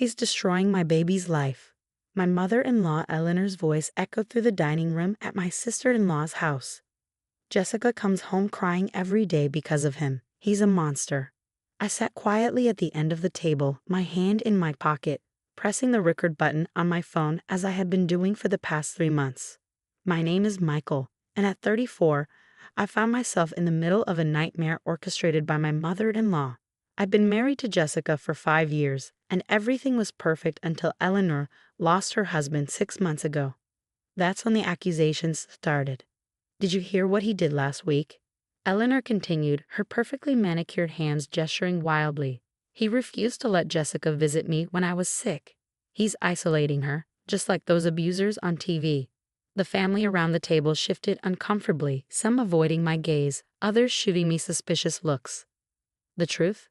He's destroying my baby's life. My mother-in-law Eleanor's voice echoed through the dining room at my sister-in-law's house. Jessica comes home crying every day because of him. He's a monster. I sat quietly at the end of the table, my hand in my pocket, pressing the record button on my phone as I had been doing for the past 3 months. My name is Michael, and at 34, I found myself in the middle of a nightmare orchestrated by my mother-in-law. I'd been married to Jessica for 5 years, and everything was perfect until Eleanor lost her husband 6 months ago. That's when the accusations started. Did you hear what he did last week? Eleanor continued, her perfectly manicured hands gesturing wildly. He refused to let Jessica visit me when I was sick. He's isolating her, just like those abusers on TV. The family around the table shifted uncomfortably, some avoiding my gaze, others shooting me suspicious looks. The truth?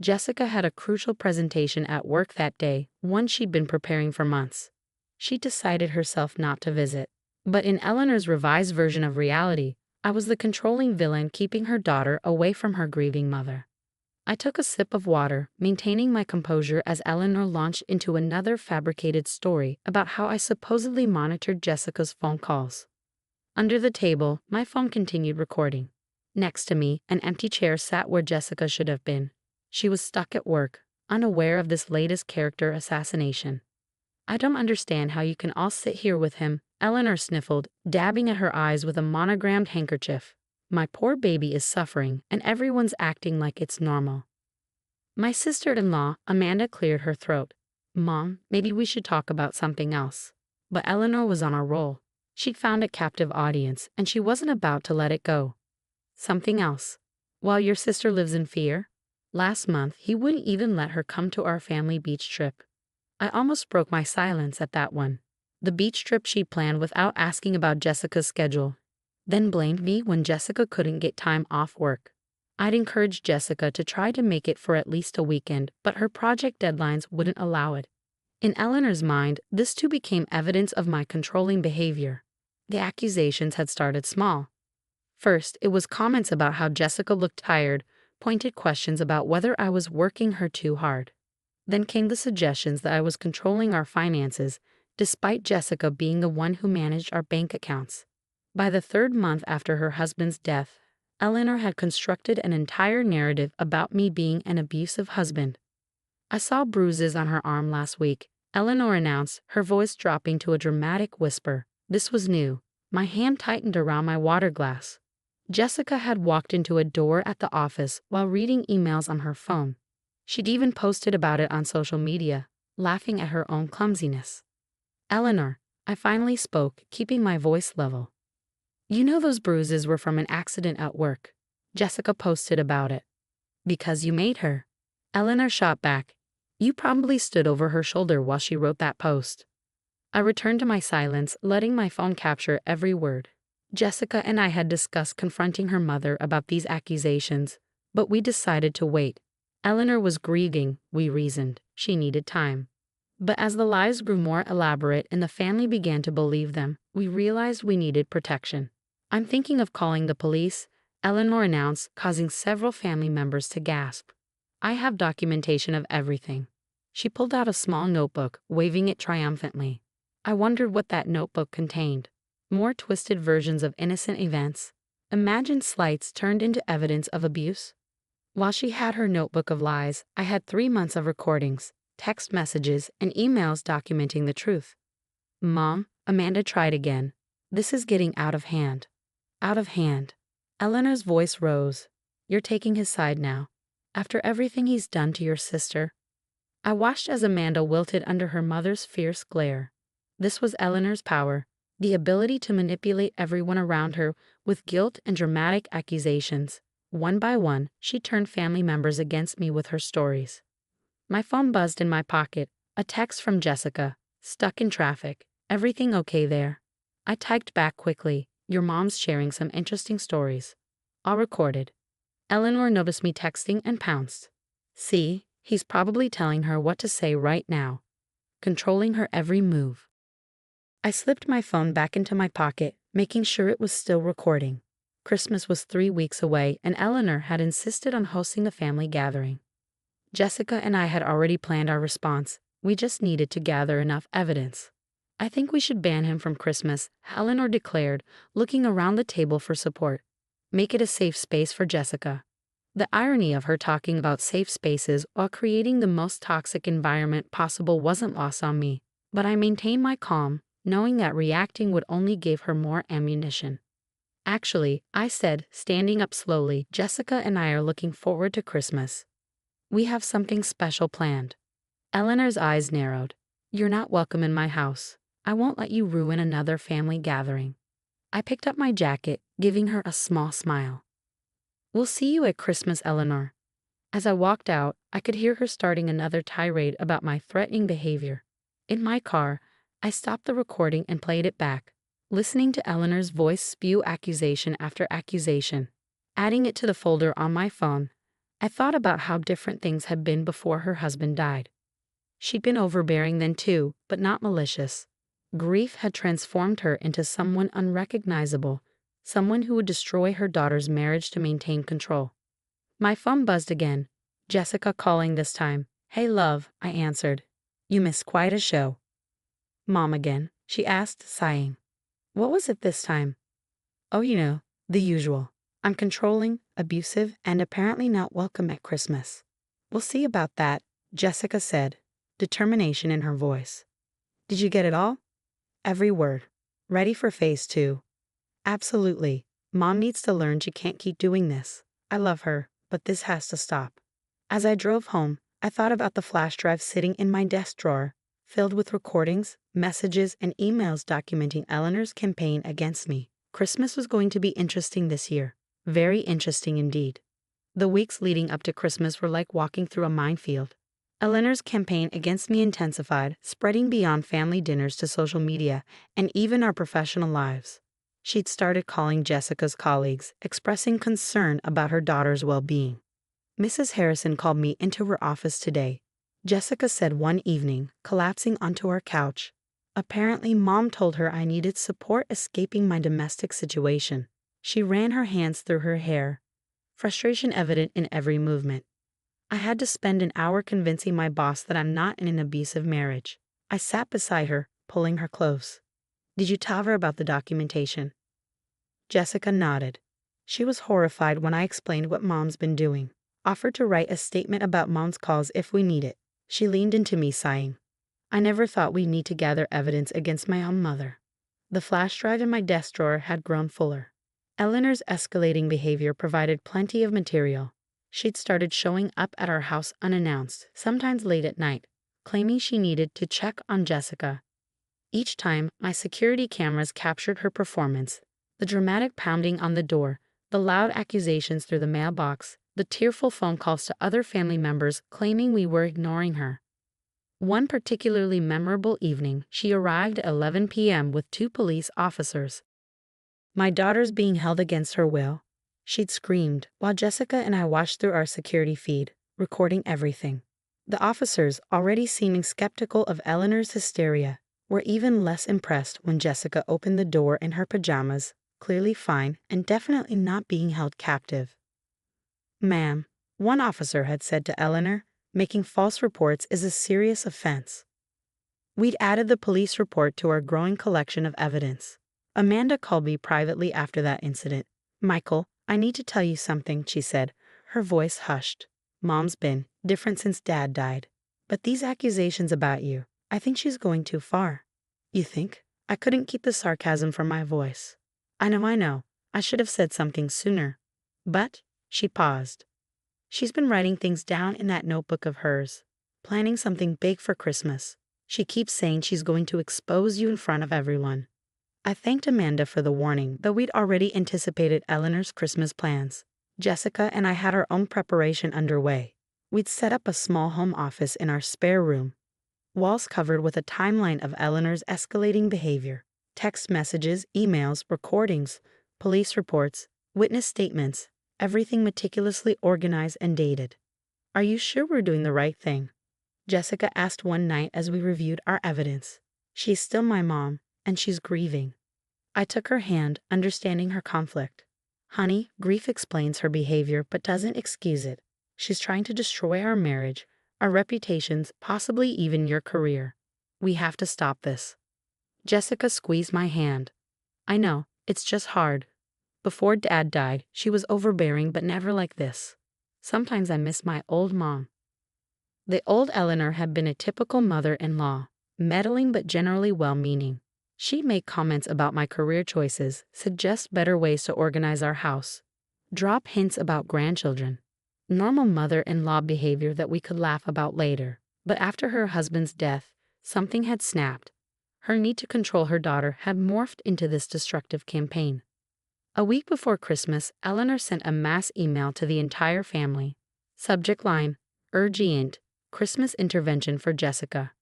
Jessica had a crucial presentation at work that day, one she'd been preparing for months. She decided herself not to visit. But in Eleanor's revised version of reality, I was the controlling villain keeping her daughter away from her grieving mother. I took a sip of water, maintaining my composure as Eleanor launched into another fabricated story about how I supposedly monitored Jessica's phone calls. Under the table, my phone continued recording. Next to me, an empty chair sat where Jessica should have been. She was stuck at work, unaware of this latest character assassination. I don't understand how you can all sit here with him, Eleanor sniffled, dabbing at her eyes with a monogrammed handkerchief. My poor baby is suffering, and everyone's acting like it's normal. My sister-in-law, Amanda, cleared her throat. Mom, maybe we should talk about something else. But Eleanor was on a roll. She'd found a captive audience, and she wasn't about to let it go. Something else. While your sister lives in fear? Last month, he wouldn't even let her come to our family beach trip. I almost broke my silence at that one. The beach trip she planned without asking about Jessica's schedule. Then blamed me when Jessica couldn't get time off work. I'd encouraged Jessica to try to make it for at least a weekend, but her project deadlines wouldn't allow it. In Eleanor's mind, this too became evidence of my controlling behavior. The accusations had started small. First, it was comments about how Jessica looked tired, pointed questions about whether I was working her too hard. Then came the suggestions that I was controlling our finances, despite Jessica being the one who managed our bank accounts. By the 3rd month after her husband's death, Eleanor had constructed an entire narrative about me being an abusive husband. I saw bruises on her arm last week, Eleanor announced, her voice dropping to a dramatic whisper. This was new. My hand tightened around my water glass. Jessica had walked into a door at the office while reading emails on her phone. She'd even posted about it on social media, laughing at her own clumsiness. Eleanor, I finally spoke, keeping my voice level. You know those bruises were from an accident at work. Jessica posted about it. Because you made her. Eleanor shot back. You probably stood over her shoulder while she wrote that post. I returned to my silence, letting my phone capture every word. Jessica and I had discussed confronting her mother about these accusations, but we decided to wait. Eleanor was grieving, we reasoned. She needed time. But as the lies grew more elaborate and the family began to believe them, we realized we needed protection. I'm thinking of calling the police, Eleanor announced, causing several family members to gasp. I have documentation of everything. She pulled out a small notebook, waving it triumphantly. I wondered what that notebook contained. More twisted versions of innocent events. Imagined slights turned into evidence of abuse. While she had her notebook of lies, I had 3 months of recordings, text messages, and emails documenting the truth. Mom, Amanda tried again. This is getting out of hand. Out of hand. Eleanor's voice rose. You're taking his side now. After everything he's done to your sister. I watched as Amanda wilted under her mother's fierce glare. This was Eleanor's power, the ability to manipulate everyone around her with guilt and dramatic accusations. One by one, she turned family members against me with her stories. My phone buzzed in my pocket, a text from Jessica. Stuck in traffic. Everything okay there? I typed back quickly. Your mom's sharing some interesting stories. All recorded. Eleanor noticed me texting and pounced. See, he's probably telling her what to say right now. Controlling her every move. I slipped my phone back into my pocket, making sure it was still recording. Christmas was 3 weeks away, and Eleanor had insisted on hosting a family gathering. Jessica and I had already planned our response. We just needed to gather enough evidence. I think we should ban him from Christmas, Eleanor declared, looking around the table for support. Make it a safe space for Jessica. The irony of her talking about safe spaces while creating the most toxic environment possible wasn't lost on me, but I maintained my calm, knowing that reacting would only give her more ammunition. Actually, I said, standing up slowly, Jessica and I are looking forward to Christmas. We have something special planned. Eleanor's eyes narrowed. You're not welcome in my house. I won't let you ruin another family gathering. I picked up my jacket, giving her a small smile. We'll see you at Christmas, Eleanor. As I walked out, I could hear her starting another tirade about my threatening behavior. In my car, I stopped the recording and played it back, listening to Eleanor's voice spew accusation after accusation. Adding it to the folder on my phone, I thought about how different things had been before her husband died. She'd been overbearing then too, but not malicious. Grief had transformed her into someone unrecognizable, someone who would destroy her daughter's marriage to maintain control. My phone buzzed again, Jessica calling this time. Hey love, I answered. You missed quite a show. Mom again, she asked, sighing. What was it this time? Oh, the usual. I'm controlling, abusive, and apparently not welcome at Christmas. We'll see about that, Jessica said, determination in her voice. Did you get it all? Every word. Ready for phase 2. Absolutely. Mom needs to learn she can't keep doing this. I love her, but this has to stop. As I drove home, I thought about the flash drive sitting in my desk drawer, filled with recordings, messages, and emails documenting Eleanor's campaign against me. Christmas was going to be interesting this year. Very interesting indeed. The weeks leading up to Christmas were like walking through a minefield. Eleanor's campaign against me intensified, spreading beyond family dinners to social media and even our professional lives. She'd started calling Jessica's colleagues, expressing concern about her daughter's well-being. Mrs. Harrison called me into her office today, Jessica said one evening, collapsing onto our couch. Apparently, Mom told her I needed support escaping my domestic situation. She ran her hands through her hair, frustration evident in every movement. I had to spend an hour convincing my boss that I'm not in an abusive marriage. I sat beside her, pulling her close. Did you tell her about the documentation? Jessica nodded. She was horrified when I explained what Mom's been doing. Offered to write a statement about Mom's calls if we need it. She leaned into me, sighing. I never thought we'd need to gather evidence against my own mother. The flash drive in my desk drawer had grown fuller. Eleanor's escalating behavior provided plenty of material. She'd started showing up at our house unannounced, sometimes late at night, claiming she needed to check on Jessica. Each time, my security cameras captured her performance. The dramatic pounding on the door, the loud accusations through the mailbox, the tearful phone calls to other family members claiming we were ignoring her. One particularly memorable evening, she arrived at 11 p.m. with 2 police officers. My daughter's being held against her will, she'd screamed, while Jessica and I watched through our security feed, recording everything. The officers, already seeming skeptical of Eleanor's hysteria, were even less impressed when Jessica opened the door in her pajamas, clearly fine and definitely not being held captive. Ma'am, one officer had said to Eleanor, making false reports is a serious offense. We'd added the police report to our growing collection of evidence. Amanda called me privately after that incident. Michael, I need to tell you something, she said, her voice hushed. Mom's been different since Dad died. But these accusations about you, I think she's going too far. You think? I couldn't keep the sarcasm from my voice. I know. I should have said something sooner. But, she paused. She's been writing things down in that notebook of hers, planning something big for Christmas. She keeps saying she's going to expose you in front of everyone. I thanked Amanda for the warning, though we'd already anticipated Eleanor's Christmas plans. Jessica and I had our own preparation underway. We'd set up a small home office in our spare room, walls covered with a timeline of Eleanor's escalating behavior. Text messages, emails, recordings, police reports, witness statements, everything meticulously organized and dated. Are you sure we're doing the right thing? Jessica asked one night as we reviewed our evidence. She's still my mom, and she's grieving. I took her hand, understanding her conflict. Honey, grief explains her behavior but doesn't excuse it. She's trying to destroy our marriage, our reputations, possibly even your career. We have to stop this. Jessica squeezed my hand. I know, it's just hard. Before Dad died, she was overbearing but never like this. Sometimes I miss my old mom. The old Eleanor had been a typical mother-in-law, meddling but generally well-meaning. She'd make comments about my career choices, suggest better ways to organize our house, drop hints about grandchildren. Normal mother-in-law behavior that we could laugh about later. But after her husband's death, something had snapped. Her need to control her daughter had morphed into this destructive campaign. A week before Christmas, Eleanor sent a mass email to the entire family. Subject line, urgent, Christmas intervention for Jessica.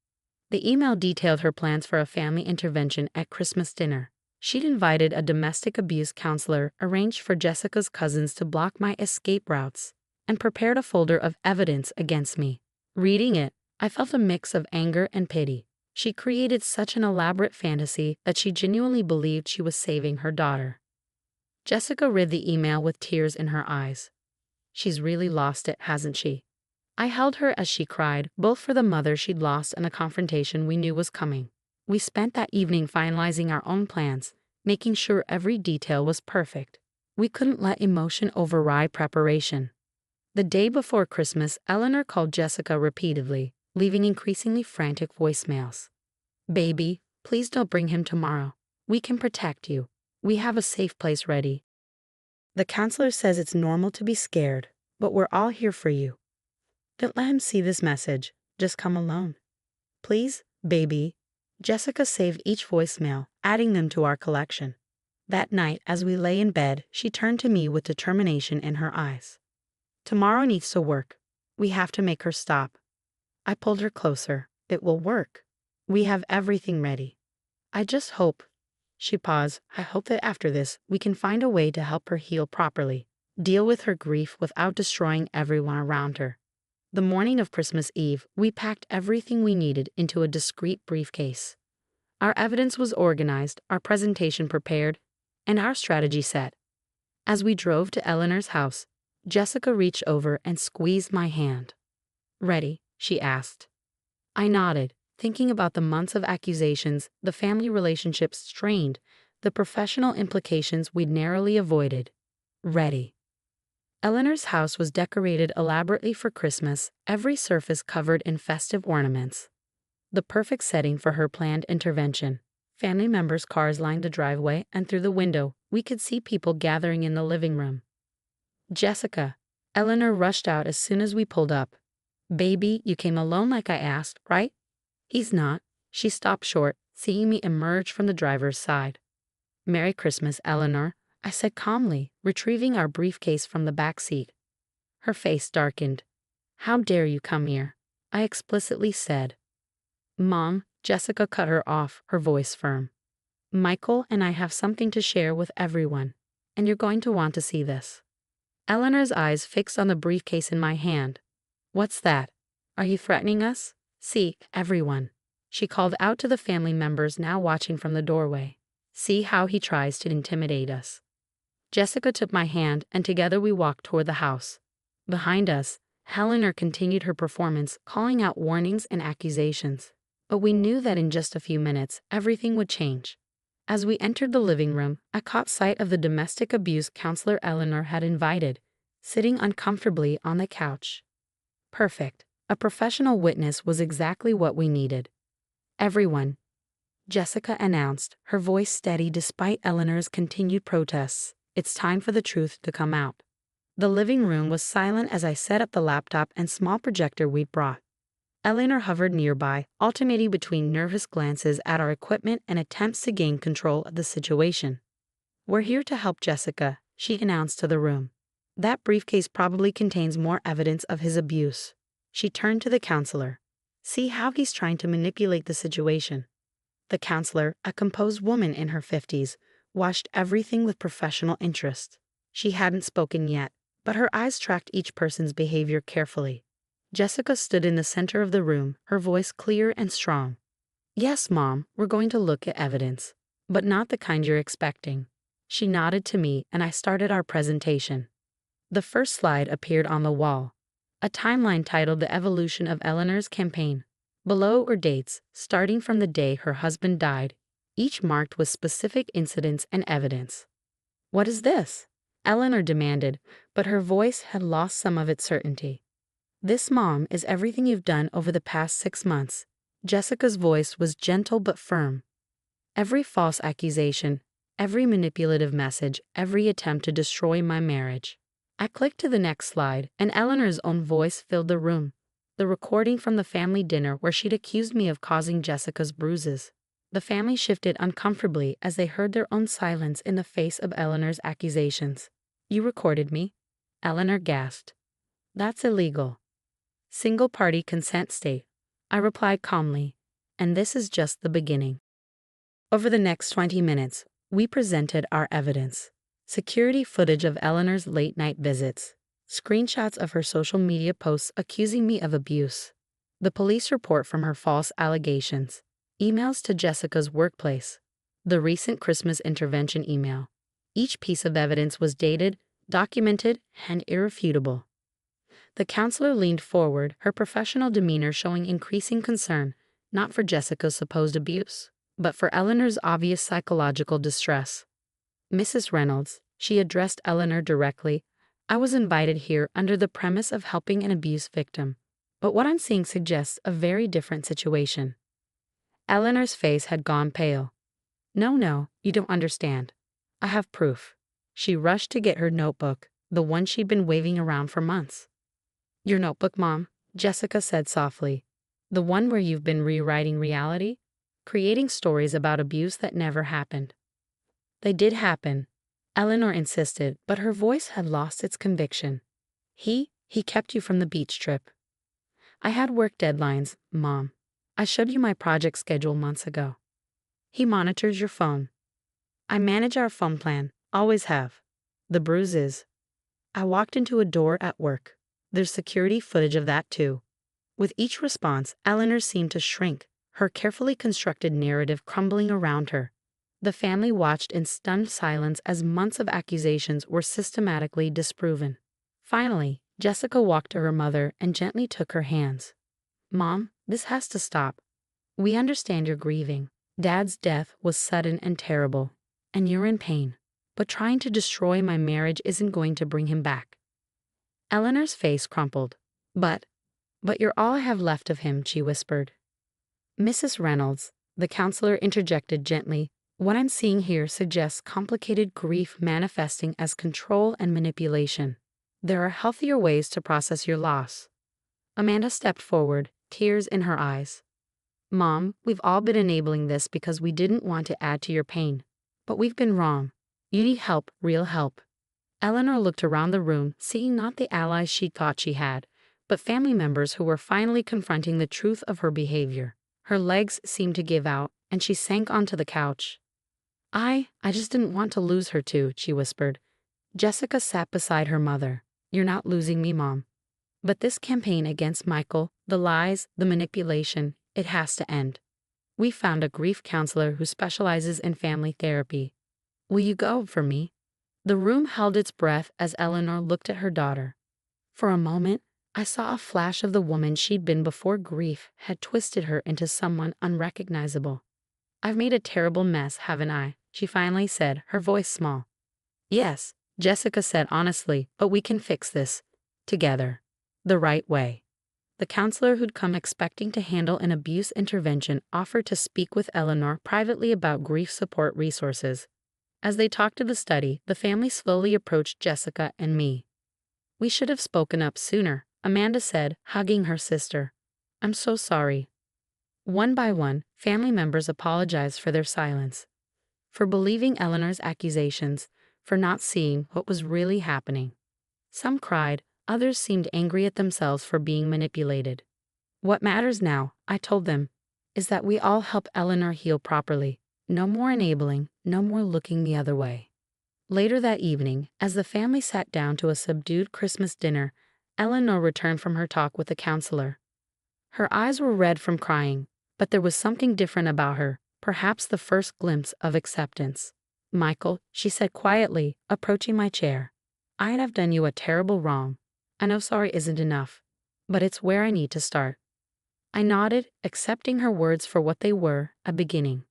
The email detailed her plans for a family intervention at Christmas dinner. She'd invited a domestic abuse counselor, arranged for Jessica's cousins to block my escape routes, and prepared a folder of evidence against me. Reading it, I felt a mix of anger and pity. She created such an elaborate fantasy that she genuinely believed she was saving her daughter. Jessica read the email with tears in her eyes. She's really lost it, hasn't she? I held her as she cried, both for the mother she'd lost and the confrontation we knew was coming. We spent that evening finalizing our own plans, making sure every detail was perfect. We couldn't let emotion override preparation. The day before Christmas, Eleanor called Jessica repeatedly, leaving increasingly frantic voicemails. Baby, please don't bring him tomorrow. We can protect you. We have a safe place ready. The counselor says it's normal to be scared, but we're all here for you. Don't let him see this message. Just come alone. Please, baby. Jessica saved each voicemail, adding them to our collection. That night, as we lay in bed, she turned to me with determination in her eyes. Tomorrow needs to work. We have to make her stop. I pulled her closer. It will work. We have everything ready. I just hope. She paused. I hope that after this, we can find a way to help her heal properly, deal with her grief without destroying everyone around her. The morning of Christmas Eve, we packed everything we needed into a discreet briefcase. Our evidence was organized, our presentation prepared, and our strategy set. As we drove to Eleanor's house, Jessica reached over and squeezed my hand. Ready? She asked. I nodded, thinking about the months of accusations, the family relationships strained, the professional implications we'd narrowly avoided. Ready. Eleanor's house was decorated elaborately for Christmas, every surface covered in festive ornaments. The perfect setting for her planned intervention. Family members' cars lined the driveway, and through the window, we could see people gathering in the living room. Jessica. Eleanor rushed out as soon as we pulled up. Baby, you came alone like I asked, right? He's not. She stopped short, seeing me emerge from the driver's side. Merry Christmas, Eleanor, I said calmly, retrieving our briefcase from the back seat. Her face darkened. How dare you come here? I explicitly said. Mom, Jessica cut her off, her voice firm. Michael and I have something to share with everyone, and you're going to want to see this. Eleanor's eyes fixed on the briefcase in my hand. What's that? Are you threatening us? See, everyone. She called out to the family members now watching from the doorway. See how he tries to intimidate us. Jessica took my hand, and together we walked toward the house. Behind us, Eleanor continued her performance, calling out warnings and accusations. But we knew that in just a few minutes, everything would change. As we entered the living room, I caught sight of the domestic abuse counselor Eleanor had invited, sitting uncomfortably on the couch. Perfect. A professional witness was exactly what we needed. Everyone, Jessica announced, her voice steady despite Eleanor's continued protests. It's time for the truth to come out. The living room was silent as I set up the laptop and small projector we'd brought. Eleanor hovered nearby, alternating between nervous glances at our equipment and attempts to gain control of the situation. We're here to help Jessica, she announced to the room. That briefcase probably contains more evidence of his abuse. She turned to the counselor. See how he's trying to manipulate the situation. The counselor, a composed woman in her 50s, watched everything with professional interest. She hadn't spoken yet, but her eyes tracked each person's behavior carefully. Jessica stood in the center of the room, her voice clear and strong. Yes, Mom, we're going to look at evidence, but not the kind you're expecting. She nodded to me, and I started our presentation. The first slide appeared on the wall. A timeline titled The Evolution of Eleanor's Campaign. Below are dates, starting from the day her husband died, each marked with specific incidents and evidence. What is this? Eleanor demanded, but her voice had lost some of its certainty. This, Mom, is everything you've done over the past 6 months. Jessica's voice was gentle but firm. Every false accusation, every manipulative message, every attempt to destroy my marriage. I clicked to the next slide, and Eleanor's own voice filled the room. The recording from the family dinner where she'd accused me of causing Jessica's bruises. The family shifted uncomfortably as they heard their own silence in the face of Eleanor's accusations. You recorded me? Eleanor gasped. That's illegal. Single-party consent state. I replied calmly, and this is just the beginning. Over the next 20 minutes, we presented our evidence. Security footage of Eleanor's late-night visits. Screenshots of her social media posts accusing me of abuse. The police report from her false allegations. Emails to Jessica's workplace. The recent Christmas intervention email. Each piece of evidence was dated, documented, and irrefutable. The counselor leaned forward, her professional demeanor showing increasing concern, not for Jessica's supposed abuse, but for Eleanor's obvious psychological distress. Mrs. Reynolds, she addressed Eleanor directly, I was invited here under the premise of helping an abuse victim, but what I'm seeing suggests a very different situation. Eleanor's face had gone pale. No, you don't understand. I have proof. She rushed to get her notebook, the one she'd been waving around for months. Your notebook, Mom, Jessica said softly. The one where you've been rewriting reality? Creating stories about abuse that never happened. They did happen, Eleanor insisted, but her voice had lost its conviction. He kept you from the beach trip. I had work deadlines, Mom. I showed you my project schedule months ago. He monitors your phone. I manage our phone plan, always have. The bruises. I walked into a door at work. There's security footage of that too. With each response, Eleanor seemed to shrink, her carefully constructed narrative crumbling around her. The family watched in stunned silence as months of accusations were systematically disproven. Finally, Jessica walked to her mother and gently took her hands. Mom, this has to stop. We understand you're grieving. Dad's death was sudden and terrible, and you're in pain. But trying to destroy my marriage isn't going to bring him back. Eleanor's face crumpled. But you're all I have left of him, she whispered. Mrs. Reynolds, the counselor interjected gently, what I'm seeing here suggests complicated grief manifesting as control and manipulation. There are healthier ways to process your loss. Amanda stepped forward, tears in her eyes. Mom, we've all been enabling this because we didn't want to add to your pain. But we've been wrong. You need help, real help. Eleanor looked around the room, seeing not the allies she thought she had, but family members who were finally confronting the truth of her behavior. Her legs seemed to give out, and she sank onto the couch. I just didn't want to lose her too, she whispered. Jessica sat beside her mother. You're not losing me, Mom. But this campaign against Michael, the lies, the manipulation, it has to end. We found a grief counselor who specializes in family therapy. Will you go for me? The room held its breath as Eleanor looked at her daughter. For a moment, I saw a flash of the woman she'd been before grief had twisted her into someone unrecognizable. I've made a terrible mess, haven't I? She finally said, her voice small. Yes, Jessica said honestly, but we can fix this. Together. The right way. The counselor who'd come expecting to handle an abuse intervention offered to speak with Eleanor privately about grief support resources. As they talked to the study, the family slowly approached Jessica and me. We should have spoken up sooner, Amanda said, hugging her sister. I'm so sorry. One by one, family members apologized for their silence, for believing Eleanor's accusations, for not seeing what was really happening. Some cried, others seemed angry at themselves for being manipulated. What matters now, I told them, is that we all help Eleanor heal properly. No more enabling, no more looking the other way. Later that evening, as the family sat down to a subdued Christmas dinner, Eleanor returned from her talk with the counselor. Her eyes were red from crying, but there was something different about her, perhaps the first glimpse of acceptance. Michael, she said quietly, approaching my chair. I'd have done you a terrible wrong. I know sorry isn't enough, but it's where I need to start. I nodded, accepting her words for what they were, a beginning.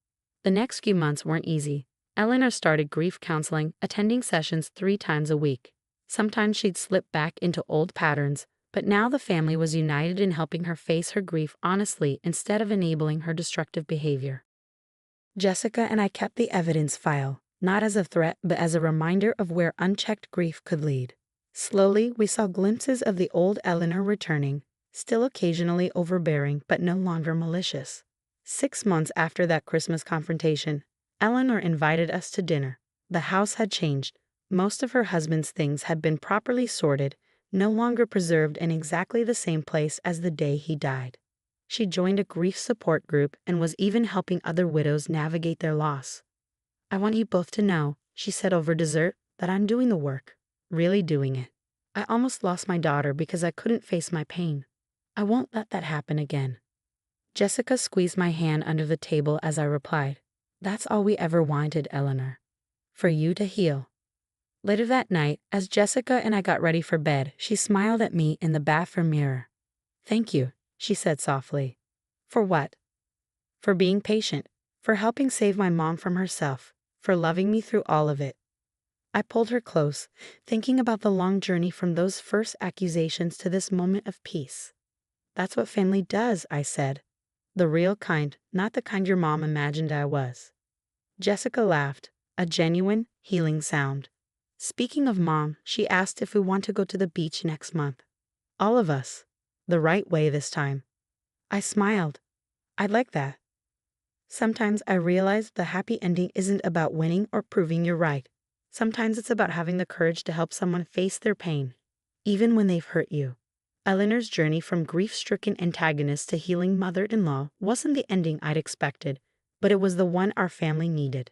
The next few months weren't easy. Eleanor started grief counseling, attending sessions 3 times a week. Sometimes she'd slip back into old patterns, but now the family was united in helping her face her grief honestly instead of enabling her destructive behavior. Jessica and I kept the evidence file, not as a threat but as a reminder of where unchecked grief could lead. Slowly, we saw glimpses of the old Eleanor returning, still occasionally overbearing but no longer malicious. 6 months after that Christmas confrontation, Eleanor invited us to dinner. The house had changed. Most of her husband's things had been properly sorted, no longer preserved in exactly the same place as the day he died. She joined a grief support group and was even helping other widows navigate their loss. "I want you both to know," she said over dessert, "that I'm doing the work. Really doing it. I almost lost my daughter because I couldn't face my pain. I won't let that happen again." Jessica squeezed my hand under the table as I replied, "That's all we ever wanted, Eleanor. For you to heal." Later that night, as Jessica and I got ready for bed, she smiled at me in the bathroom mirror. "Thank you," she said softly. "For what?" "For being patient, for helping save my mom from herself, for loving me through all of it." I pulled her close, thinking about the long journey from those first accusations to this moment of peace. "That's what family does," I said. "The real kind, not the kind your mom imagined I was." Jessica laughed, a genuine, healing sound. Speaking of mom, she asked if we want to go to the beach next month. All of us. The right way this time. I smiled. "I'd like that." Sometimes I realize the happy ending isn't about winning or proving you're right. Sometimes it's about having the courage to help someone face their pain, even when they've hurt you. Eleanor's journey from grief-stricken antagonist to healing mother-in-law wasn't the ending I'd expected, but it was the one our family needed.